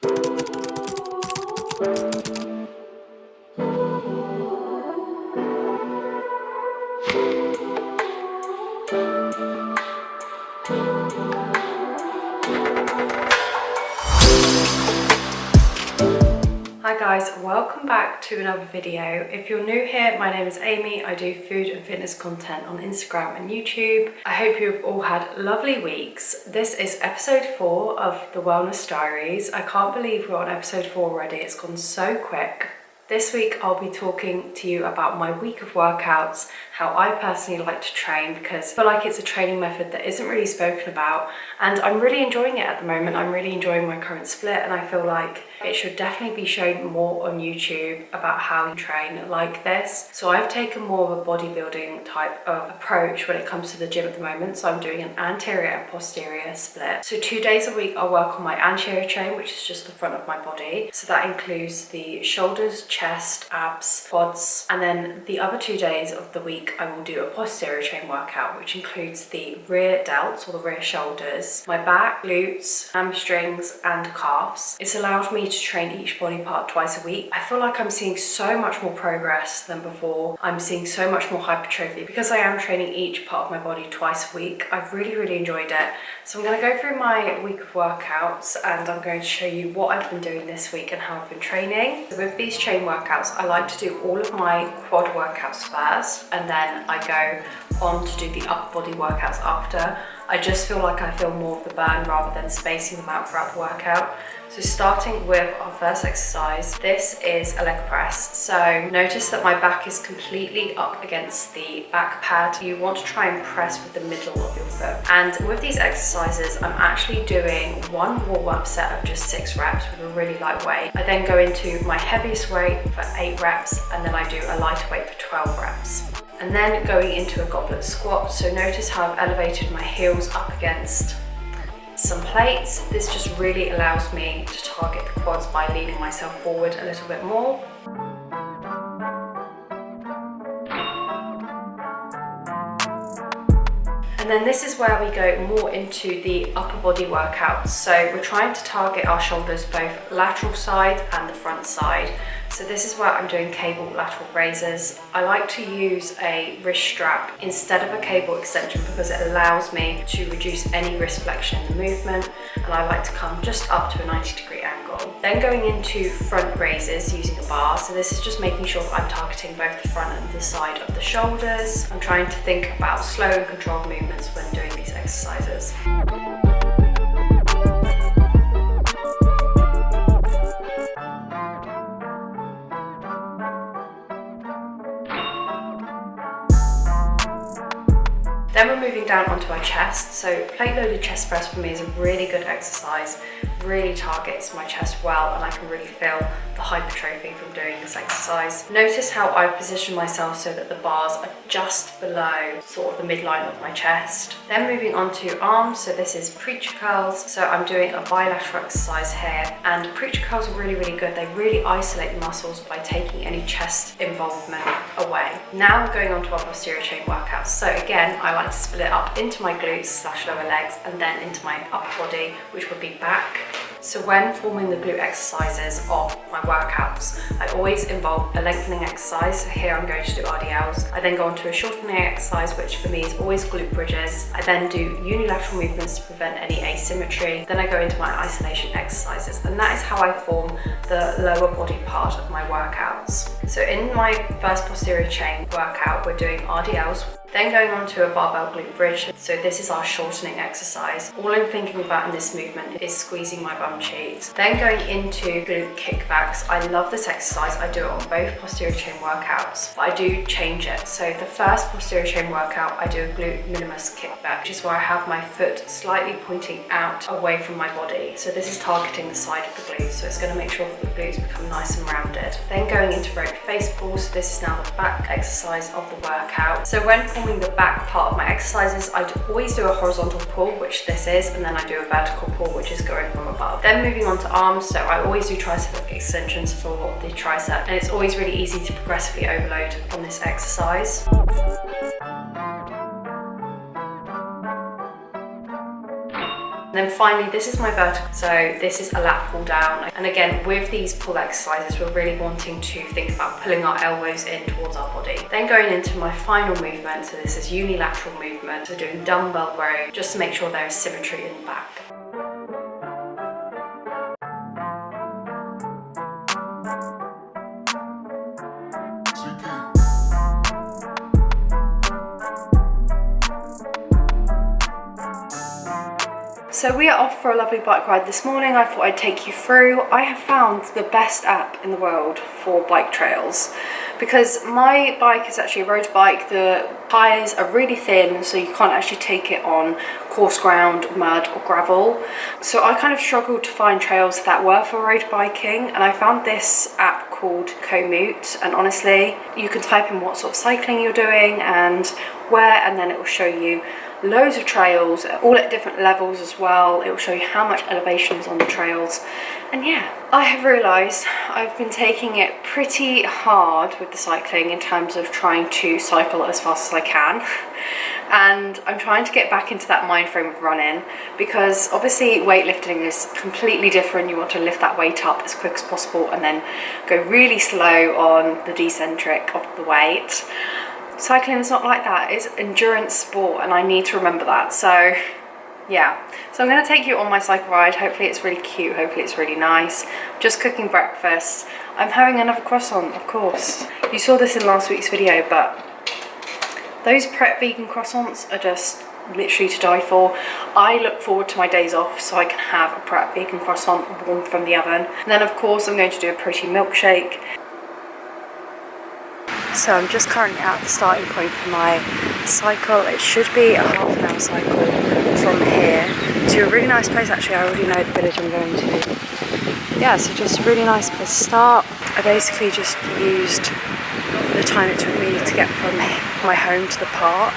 Hi guys, welcome back to another video. If you're new here, my name is Amy. I do food and fitness content on Instagram and YouTube. I hope you've all had lovely weeks. This is episode 4 of the Wellness Diaries. I can't believe we're on episode 4 already. It's gone so quick. This week I'll be talking to you about my week of workouts, how I personally like to train, because I feel like it's a training method that isn't really spoken about, and I'm really enjoying it at the moment. I'm really enjoying my current split, and I feel like it should definitely be shown more on YouTube about how you train like this. So I've taken more of a bodybuilding type of approach when it comes to the gym at the moment. So I'm doing an anterior and posterior split. So 2 days a week I'll work on my anterior chain, which is just the front of my body. So that includes the shoulders, chest, abs, quads, and then the other 2 days of the week I will do a posterior chain workout, which includes the rear delts or the rear shoulders, my back, glutes, hamstrings and calves. It's allowed me to train each body part twice a week. I feel like I'm seeing so much more progress than before. I'm seeing so much more hypertrophy because I am training each part of my body twice a week. I've really enjoyed it. So I'm going to go through my week of workouts and I'm going to show you what I've been doing this week and how I've been training. So with these chain workouts, I like to do all of my quad workouts first and then I go on to do the upper body workouts after. I just feel like I feel more of the burn rather than spacing them out throughout the workout. So starting with our first exercise, this is a leg press. So notice that my back is completely up against the back pad. You want to try and press with the middle of your foot. And with these exercises, I'm actually doing one warm-up set of just 6 reps with a really light weight. I then go into my heaviest weight for 8 reps, and then I do a lighter weight for 12 reps. And then going into a goblet squat. So notice how I've elevated my heels up against some plates. This just really allows me to target the quads by leaning myself forward a little bit more. And then this is where we go more into the upper body workouts. So we're trying to target our shoulders, both lateral side and the front side. So this is where I'm doing cable lateral raises. I like to use a wrist strap instead of a cable extension because it allows me to reduce any wrist flexion in the movement, and I like to come just up to a 90-degree angle. Then going into front raises using a bar. So this is just making sure that I'm targeting both the front and the side of the shoulders. I'm trying to think about slow and controlled movements when doing these exercises. Then we're moving down onto our chest. So plate loaded chest press for me is a really good exercise, really targets my chest well, and I can really feel the hypertrophy from doing this exercise. Notice how I've positioned myself so that the bars are just below sort of the midline of my chest. Then moving on to arms. So this is preacher curls. So I'm doing a bilateral exercise here, and preacher curls are really good. They really isolate the muscles by taking any chest involvement away. Now we're going on to our posterior chain workouts. So again, I like to split it up into my glutes / lower legs and then into my upper body, which would be back. So when forming the glute exercises of my workouts, I always involve a lengthening exercise. So here I'm going to do RDLs. I then go on to a shortening exercise, which for me is always glute bridges. I then do unilateral movements to prevent any asymmetry. Then I go into my isolation exercises, and that is how I form the lower body part of my workouts. So in my first posterior chain workout, we're doing RDLs. Then going on to a barbell glute bridge. So this is our shortening exercise. All I'm thinking about in this movement is squeezing my bum cheeks. Then going into glute kickbacks. I love this exercise. I do it on both posterior chain workouts, but I do change it. So the first posterior chain workout, I do a glute minimus kickback, which is where I have my foot slightly pointing out away from my body. So this is targeting the side of the glutes. So it's going to make sure that the glutes become nice and rounded. Then going into rope face pulls. So this is now the back exercise of the workout. So when forming the back part of my exercises, I always do a horizontal pull, which this is, and then I do a vertical pull, which is going from above. Then moving on to arms, so I always do tricep extensions for the tricep, and it's always really easy to progressively overload on this exercise. And then finally, this is my vertical. So this is a lat pull down. And again, with these pull exercises, we're really wanting to think about pulling our elbows in towards our body. Then going into my final movement, so this is unilateral movement. So doing dumbbell row, just to make sure there is symmetry in the back. So we are off for a lovely bike ride this morning. I thought I'd take you through. I have found the best app in the world for bike trails because my bike is actually a road bike. The tyres are really thin, so you can't actually take it on coarse ground, mud or gravel. So I kind of struggled to find trails that were for road biking, and I found this app called Komoot, and honestly, you can type in what sort of cycling you're doing and where, and then it will show you loads of trails, all at different levels as well. It will show you how much elevation is on the trails. And yeah, I have realised I've been taking it pretty hard with the cycling in terms of trying to cycle as fast as I can. And I'm trying to get back into that mind frame of running, because obviously weightlifting is completely different. You want to lift that weight up as quick as possible and then go really slow on the decentric of the weight. Cycling is not like that. It's endurance sport, and I need to remember that. So yeah, so I'm going to take you on my cycle ride. Hopefully it's really cute, hopefully it's really nice. Just cooking breakfast. I'm having another croissant, of course. You saw this in last week's video, but those prep vegan croissants are just literally to die for. I look forward to my days off so I can have a prep vegan croissant warm from the oven. And then of course I'm going to do a protein milkshake. So I'm just currently at the starting point for my cycle. It should be a half an hour cycle from here to a really nice place. Actually, I already know the village I'm going to. Yeah, so just a really nice place to start. I basically just used the time it took me to get from my home to the park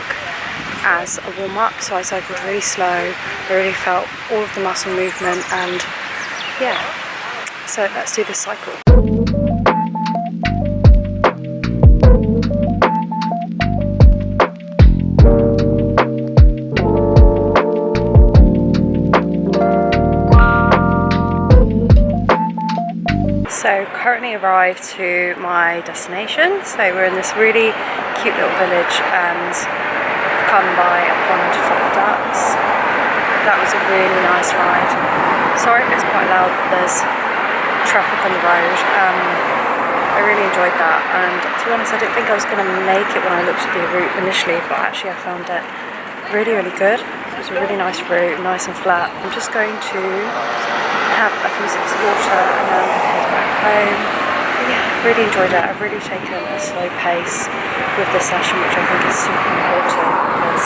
as a warm-up. So I cycled really slow. I really felt all of the muscle movement, and yeah. So let's do this cycle. So currently arrived to my destination. So we're in this really cute little village and come by a pond full of ducks. That was a really nice ride. Sorry if it's quite loud, but there's traffic on the road. I really enjoyed that, and to be honest I didn't think I was going to make it when I looked at the route initially, but actually I found it really, really good. It was a really nice route, nice and flat. I'm just going to have a few sips of water and then head back home. But yeah, really enjoyed it. I've really taken a slow pace with this session, which I think is super important because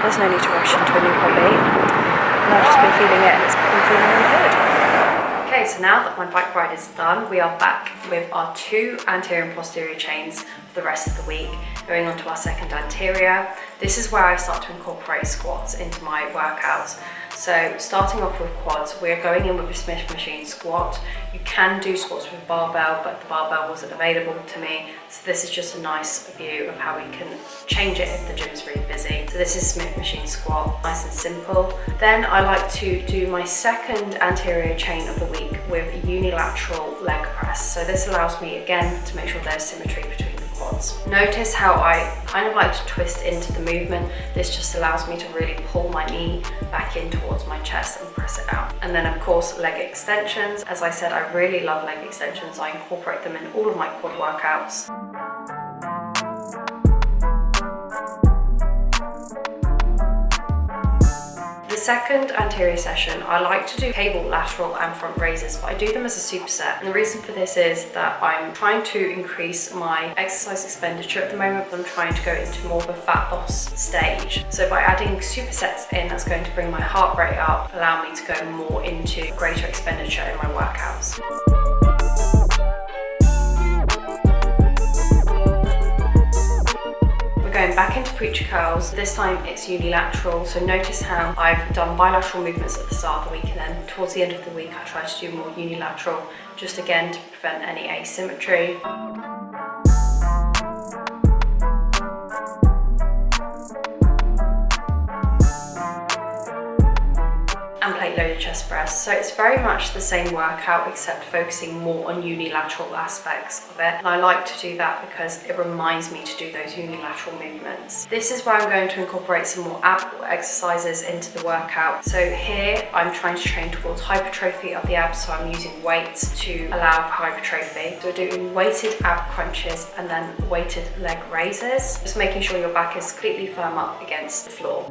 there's no need to rush into a new hobby. And I've just been feeling it, and it's been feeling really good. Okay, so now that my bike ride is done, we are back with our 2 anterior and posterior chains for the rest of the week, going on to our second anterior. This is where I start to incorporate squats into my workouts. So starting off with quads, we're going in with a Smith machine squat. You can do squats with barbell, but the barbell wasn't available to me. So this is just a nice view of how we can change it if the gym is really busy. So this is Smith machine squat, nice and simple. Then I like to do my second anterior chain of the week with unilateral leg press. So this allows me again to make sure there's symmetry between the quads. Notice how I kind of like to twist into the movement. This just allows me to really pull my knee back in towards my chest and press it out. And then of course leg extensions. As I said, I really love leg extensions. I incorporate them in all of my quad workouts. The second anterior session, I like to do cable, lateral and front raises, but I do them as a superset. And the reason for this is that I'm trying to increase my exercise expenditure at the moment, but I'm trying to go into more of a fat loss stage. So by adding supersets in, that's going to bring my heart rate up, allow me to go more into greater expenditure in my workouts. Going back into preacher curls. This time it's unilateral, so notice how I've done bilateral movements at the start of the week, and then towards the end of the week I try to do more unilateral, just again to prevent any asymmetry. And alternate loaded chest press. So it's very much the same workout except focusing more on unilateral aspects of it. And I like to do that because it reminds me to do those unilateral movements. This is where I'm going to incorporate some more ab exercises into the workout. So here I'm trying to train towards hypertrophy of the abs, so I'm using weights to allow for hypertrophy. So we're doing weighted ab crunches and then weighted leg raises, just making sure your back is completely firm up against the floor.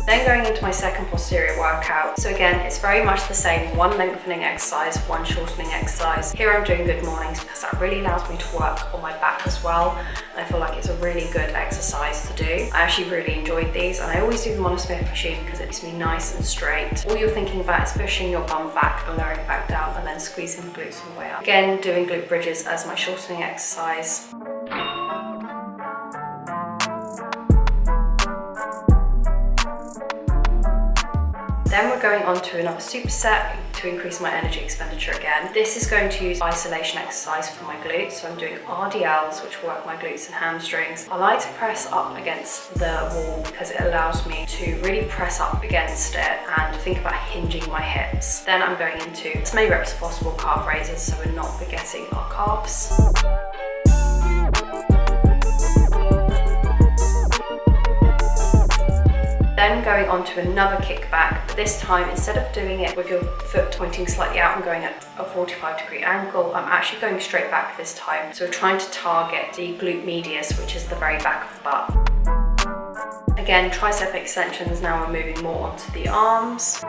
Then going into my second posterior workout. So again, it's very much the same, one lengthening exercise, one shortening exercise. Here I'm doing good mornings because that really allows me to work on my back as well. And I feel like it's a really good exercise to do. I actually really enjoyed these, and I always do them on a Smith machine because it keeps me nice and straight. All you're thinking about is pushing your bum back and lowering back down and then squeezing the glutes all the way up. Again, doing glute bridges as my shortening exercise. Then we're going on to another superset to increase my energy expenditure again. This is going to use isolation exercise for my glutes. So I'm doing RDLs, which work my glutes and hamstrings. I like to press up against the wall because it allows me to really press up against it and think about hinging my hips. Then I'm going into as many reps as possible calf raises, so we're not forgetting our calves. Then going on to another kickback, but this time instead of doing it with your foot pointing slightly out and going at a 45-degree angle, I'm actually going straight back this time. So we're trying to target the glute medius, which is the very back of the butt. Again, tricep extensions, now we're moving more onto the arms.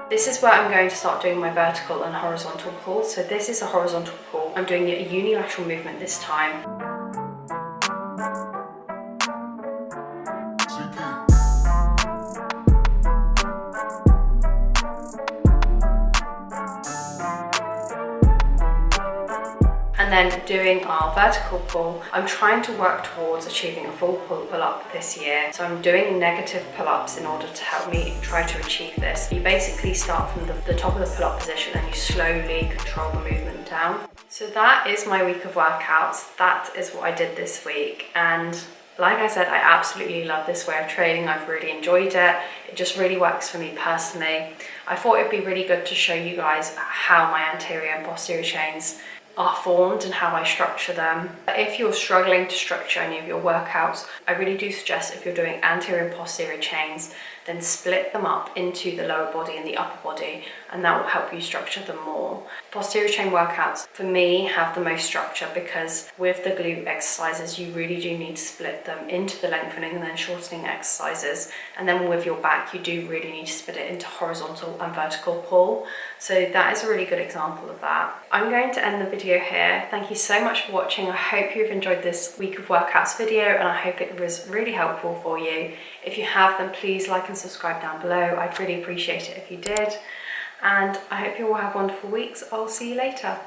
This is where I'm going to start doing my vertical and horizontal pull. So this is a horizontal pull. I'm doing a unilateral movement this time. And then doing our vertical pull, I'm trying to work towards achieving a full pull-up this year. So I'm doing negative pull-ups in order to help me try to achieve this. You basically start from the top of the pull-up position and you slowly control the movement down. So that is my week of workouts. That is what I did this week. And like I said, I absolutely love this way of training. I've really enjoyed it. It just really works for me personally. I thought it'd be really good to show you guys how my anterior and posterior chains are formed and how I structure them. If you're struggling to structure any of your workouts, I really do suggest if you're doing anterior and posterior chains, then split them up into the lower body and the upper body, and that will help you structure them more. Posterior chain workouts, for me, have the most structure because with the glute exercises, you really do need to split them into the lengthening and then shortening exercises. And then with your back, you do really need to split it into horizontal and vertical pull. So that is a really good example of that. I'm going to end the video here. Thank you so much for watching. I hope you've enjoyed this week of workouts video, and I hope it was really helpful for you. If you have, then please like and subscribe down below. I'd really appreciate it if you did. And I hope you all have wonderful weeks. I'll see you later.